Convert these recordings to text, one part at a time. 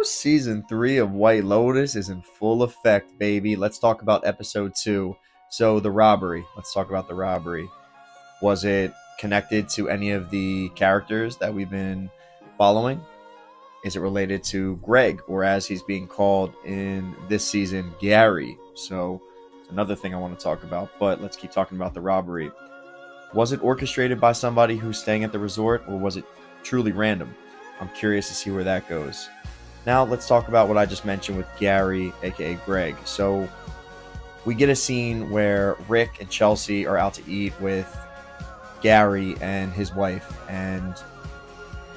Season 3 of White Lotus is in full effect, baby. Let's talk about episode 2. So, the robbery. Let's talk about the robbery. Was it connected to any of the characters that we've been following? Is it related to Greg, or as he's being called in this season, Gary? So, it's another thing I want to talk about, but let's keep talking about the robbery. Was it orchestrated by somebody who's staying at the resort, or was it truly random? I'm curious to see where that goes. Now let's talk about what I just mentioned with Gary, aka Greg. So we get a scene where Rick and Chelsea are out to eat with Gary and his wife, and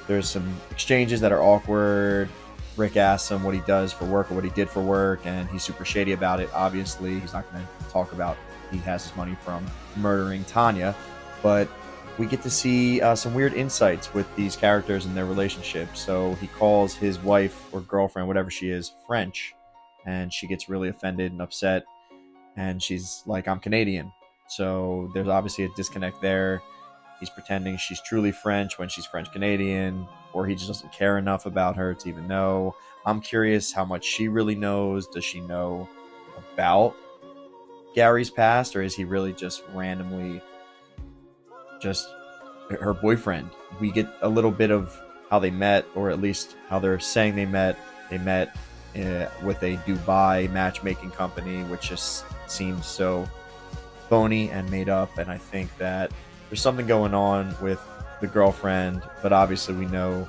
there's some exchanges that are awkward. Rick asks him what he does for work or what he did for work, and he's super shady about it. Obviously, he's not going to talk about he has his money from murdering Tanya, but we get to see some weird insights with these characters and their relationship. So he calls his wife or girlfriend, whatever she is, French, and she gets really offended and upset, and she's like, I'm Canadian. So there's obviously a disconnect there. He's pretending she's truly French when she's French Canadian, or he just doesn't care enough about her to even know. I'm curious how much she really knows. Does she know about Gary's past, or is he really just randomly just her boyfriend? We get a little bit of how they met, or at least how they're saying they met. They met with a Dubai matchmaking company, which just seems so phony and made up. And I think that there's something going on with the girlfriend, but obviously we know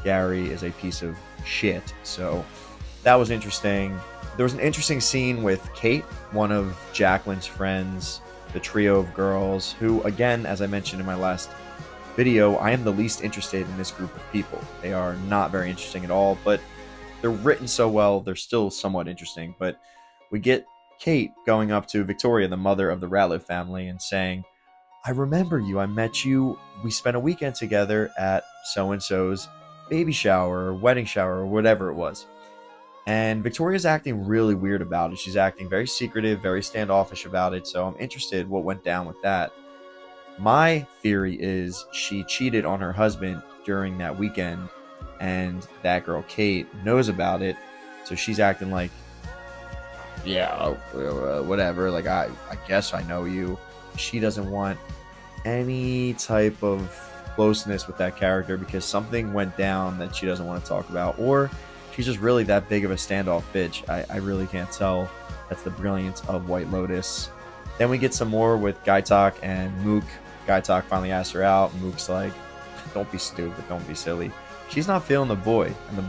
Gary is a piece of shit. So that was interesting. There was an interesting scene with Kate, one of Jacqueline's friends, the trio of girls, who, again, as I mentioned in my last video, I am the least interested in this group of people. They are not very interesting at all, but they're written so well, they're still somewhat interesting. But we get Kate going up to Victoria, the mother of the Ratliff family, and saying, I remember you, I met you, we spent a weekend together at so-and-so's baby shower or wedding shower or whatever it was. And Victoria's acting really weird about it. She's acting very secretive, very standoffish about it. So I'm interested what went down with that. My theory is she cheated on her husband during that weekend, and that girl Kate knows about it. So she's acting like, yeah, whatever. Like, I guess I know you. She doesn't want any type of closeness with that character because something went down that she doesn't want to talk about, or she's just really that big of a standoff bitch. I really can't tell. That's the brilliance of White Lotus. Then we get some more with Gaitak and Mook. Gaitak finally asks her out. Mook's like, don't be stupid, don't be silly. She's not feeling the boy. And the